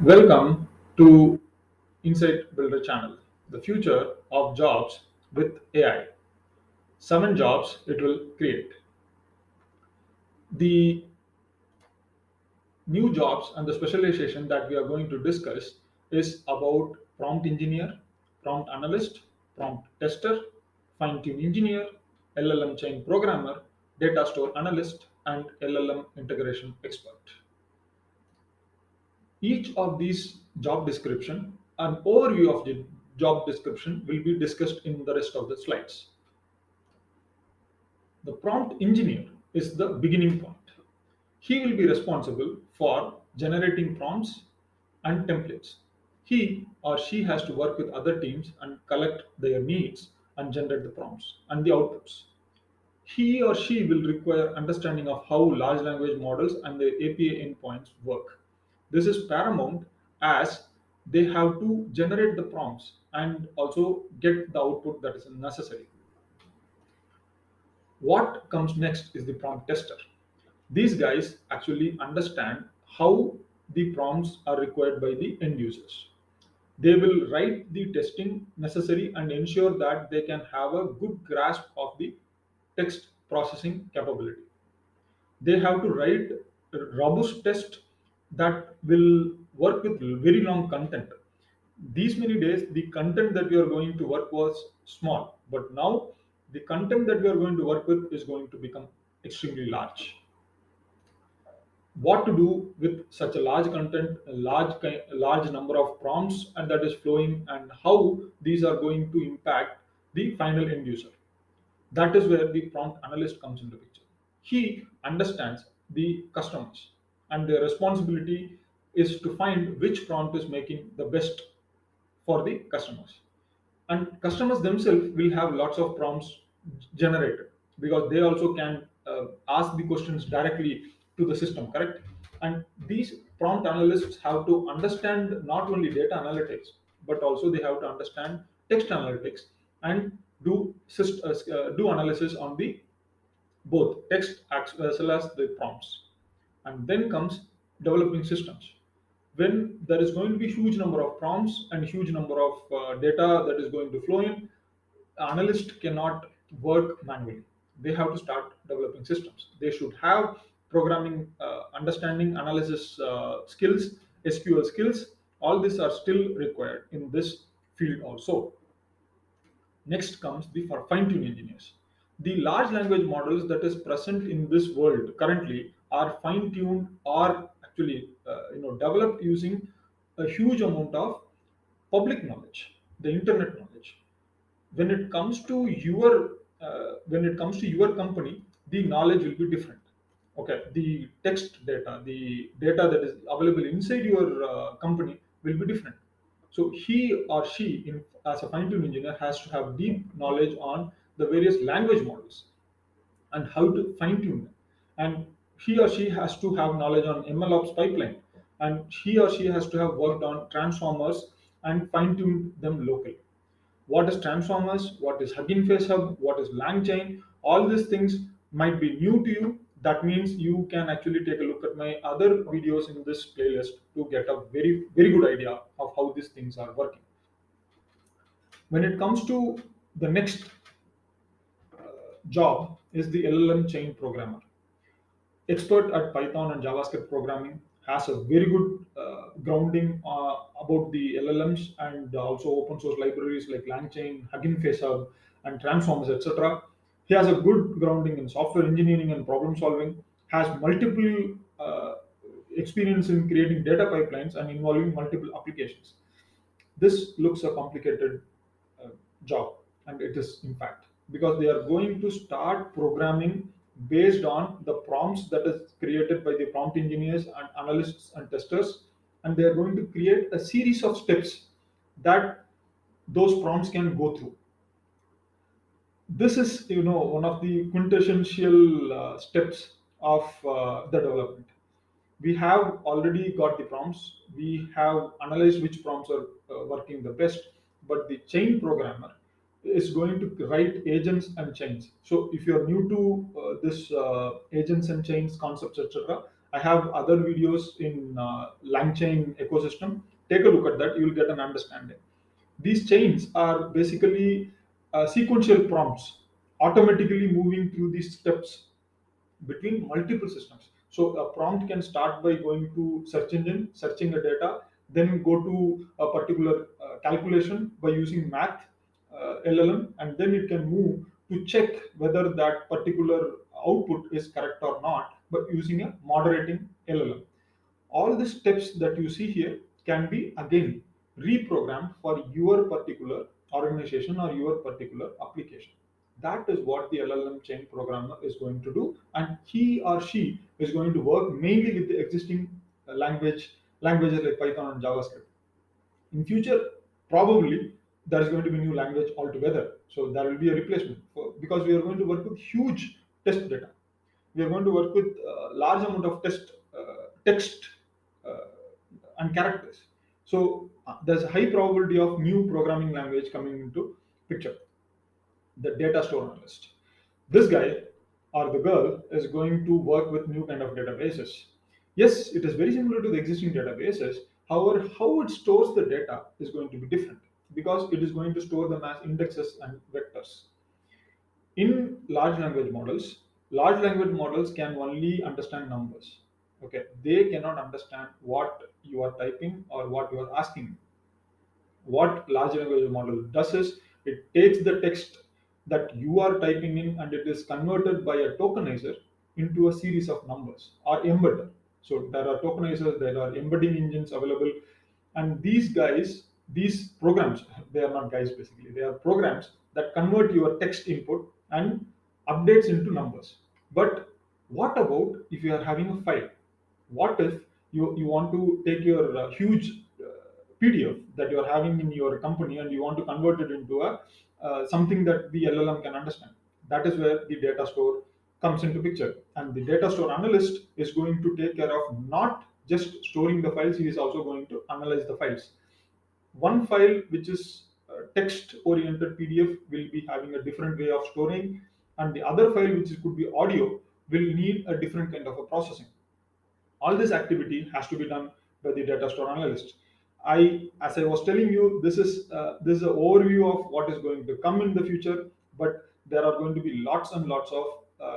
Welcome to Insight Builder channel, the future of jobs with AI. 7 jobs it will create. The new jobs and the specialization that we are going to discuss is about prompt engineer, prompt analyst, prompt tester, fine-tune engineer, LLM chain programmer, data store analyst, and LLM integration expert. Each of these job description, an overview of the job description will be discussed in the rest of the slides. The prompt engineer is the beginning point. He will be responsible for generating prompts and templates. He or she has to work with other teams and collect their needs and generate the prompts and the outputs. He or she will require understanding of how large language models and the API endpoints work. This is paramount as they have to generate the prompts and also get the output that is necessary. What comes next is the prompt tester. These guys actually understand how the prompts are required by the end users. They will write the testing necessary and ensure that they can have a good grasp of the text processing capability. They have to write a robust test that will work with very long content. These many days the content that we are going to work was small, but now the content that we are going to work with is going to become extremely large. What to do with such a large content, a large number of prompts and that is flowing, and how these are going to impact the final end user. That is where the prompt analyst comes into picture. He understands the customers, and their responsibility is to find which prompt is making the best for the customers. And customers themselves will have lots of prompts generated because they also can ask the questions directly to the system, correct? And these prompt analysts have to understand not only data analytics, but also they have to understand text analytics and do analysis on the both text as well as the prompts. And then comes developing systems. When there is going to be huge number of prompts and huge number of data that is going to flow in, analyst cannot work manually. They have to start developing systems. They should have programming understanding, analysis skills, SQL skills. All these are still required in this field also. Next comes the for fine-tune engineers. The large language models that is present in this world currently are fine-tuned or actually developed using a huge amount of public knowledge, the internet knowledge. When it comes to your company, the knowledge will be different. Okay, the text data, the data that is available inside your company will be different. So he or she, as a fine-tune engineer, has to have deep knowledge on the various language models and how to fine-tune them. And he or she has to have knowledge on MLOps pipeline, and he or she has to have worked on transformers and fine-tuned them locally. What is transformers, what is HuggingFace hub, what is Langchain, all these things might be new to you. That means you can actually take a look at my other videos in this playlist to get a very very good idea of how these things are working. When it comes to the next job is the LLM chain programmer. Expert at Python and JavaScript programming, has a very good grounding about the LLMs and also open source libraries like Langchain, Hugging Face Hub, and Transformers, etc. He has a good grounding in software engineering and problem solving, has multiple experience in creating data pipelines and involving multiple applications. This looks a complicated uh, job, and it is in fact, because they are going to start programming based on the prompts that is created by the prompt engineers and analysts and testers, and they are going to create a series of steps that those prompts can go through. This is one of the quintessential steps of the development. We have already got the prompts, we have analyzed which prompts are working the best, but the chain programmer is going to write agents and chains. So if you're new to this agents and chains concepts, etc., I have other videos in Langchain ecosystem. Take a look at that. You will get an understanding. These chains are basically sequential prompts, automatically moving through these steps between multiple systems. So a prompt can start by going to search engine, searching the data, then go to a particular calculation by using math LLM, and then it can move to check whether that particular output is correct or not by using a moderating LLM. All the steps that you see here can be again reprogrammed for your particular organization or your particular application. That is what the LLM chain programmer is going to do, and he or she is going to work mainly with the existing languages like Python and JavaScript. In future, probably there is going to be new language altogether. So there will be a replacement because we are going to work with huge test data. We are going to work with large amount of text uh, and characters. So there's a high probability of new programming language coming into picture. The data store analyst. This guy or the girl is going to work with new kind of databases. Yes, it is very similar to the existing databases. However, how it stores the data is going to be different because it is going to store them as indexes and vectors. In large language models can only understand numbers. Okay, they cannot understand what you are typing or what you are asking. What large language model does is it takes the text that you are typing in and it is converted by a tokenizer into a series of numbers or embedder. So there are tokenizers, there are embedding engines available, and these programs, they are not guys basically, they are programs that convert your text input and updates into numbers. But what about if you are having a file? What if you want to take your huge PDF that you are having in your company and you want to convert it into a something that the LLM can understand? That is where the data store comes into picture, and the data store analyst is going to take care of not just storing the files; he is also going to analyze the files. One file which is text oriented PDF will be having a different way of storing, and the other file which could be audio will need a different kind of a processing. All this activity has to be done by the data store analyst. As I was telling you, this is an overview of what is going to come in the future, but there are going to be lots and lots of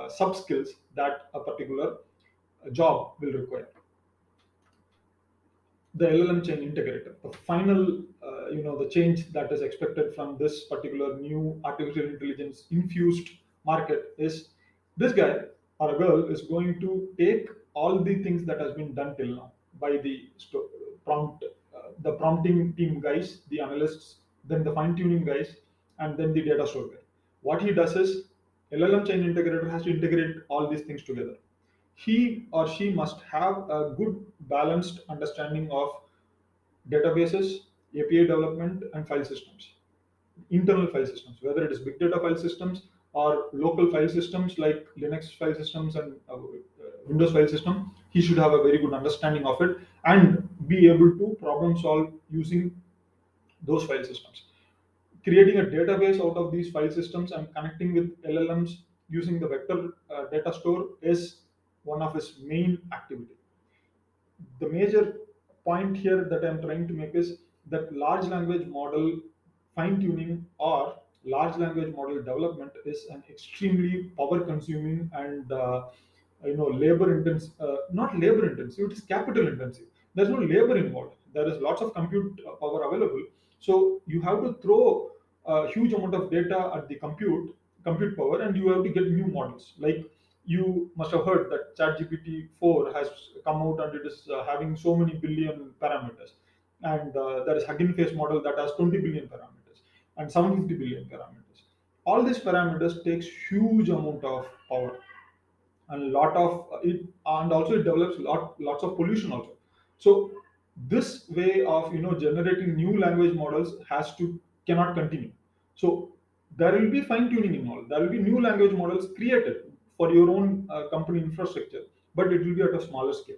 sub skills that a particular job will require. The LLM chain integrator, the final, the change that is expected from this particular new artificial intelligence infused market is this guy or a girl is going to take all the things that has been done till now by the the prompting team guys, the analysts, then the fine tuning guys, and then the data store guy. What he does is LLM chain integrator has to integrate all these things together. He or she must have a good balanced understanding of databases, API development, and file systems, internal file systems, whether it is big data file systems or local file systems like Linux file systems and Windows file system. He should have a very good understanding of it and be able to problem solve using those file systems. Creating a database out of these file systems and connecting with LLMs using the vector data store is one of his main activity. The major point here that I'm trying to make is that large language model fine tuning or large language model development is an extremely power consuming and labor intensive, not labor intensive, it is capital intensive. There's no labor involved, there is lots of compute power available. So you have to throw a huge amount of data at the compute power, and you have to get new models. Like you must have heard that ChatGPT 4 has come out and it is having so many billion parameters, and there is HuggingFace model that has 20 billion parameters and 750 billion parameters. All these parameters takes huge amount of power and lot of it, and also it develops lots of pollution also. So this way of generating new language models has to cannot continue. So there will be fine tuning involved, there will be new language models created for your own company infrastructure, but it will be at a smaller scale.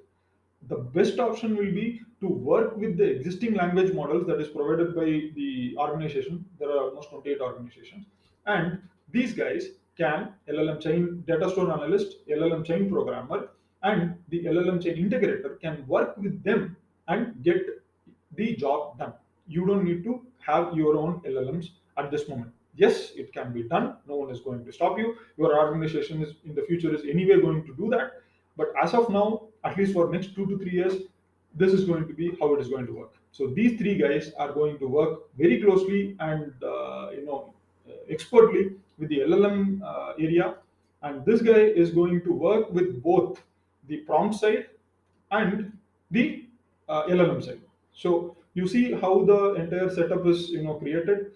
The best option will be to work with the existing language models that is provided by the organization. There are almost 28 organizations, and these guys can LLM chain data store analyst, LLM chain programmer, and the LLM chain integrator can work with them and get the job done. You don't need to have your own LLMs at this moment. Yes, it can be done. No one is going to stop you. Your organization is in the future is anyway going to do that. But as of now, at least for next 2 to 3 years, this is going to be how it is going to work. So these three guys are going to work very closely and expertly with the LLM area, and this guy is going to work with both the prompt side and the LLM side. So you see how the entire setup is created.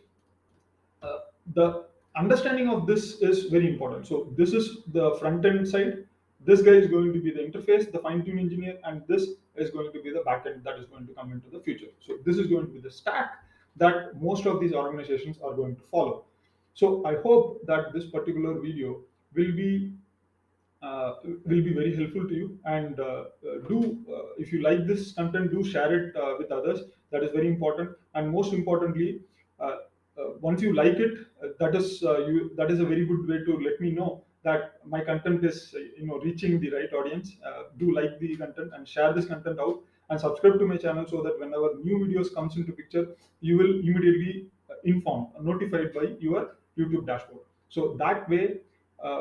The understanding of this is very important. So this is the front end side. This guy is going to be the interface, the fine tune engineer, and this is going to be the back end that is going to come into the future. So this is going to be the stack that most of these organizations are going to follow. So I hope that this particular video will be very helpful to you, and do if you like this content, do share it with others. That is very important, and most importantly, once you like it, that is a very good way to let me know that my content is reaching the right audience. Do like the content and share this content out, and subscribe to my channel so that whenever new videos comes into picture, you will immediately informed, notified by your YouTube dashboard. So that way,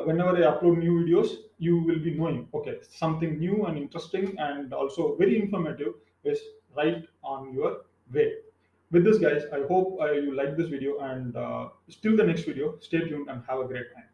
whenever I upload new videos, you will be knowing, okay, something new and interesting and also very informative is right on your way. With this, guys, I hope you like this video, and still the next video, stay tuned and have a great time.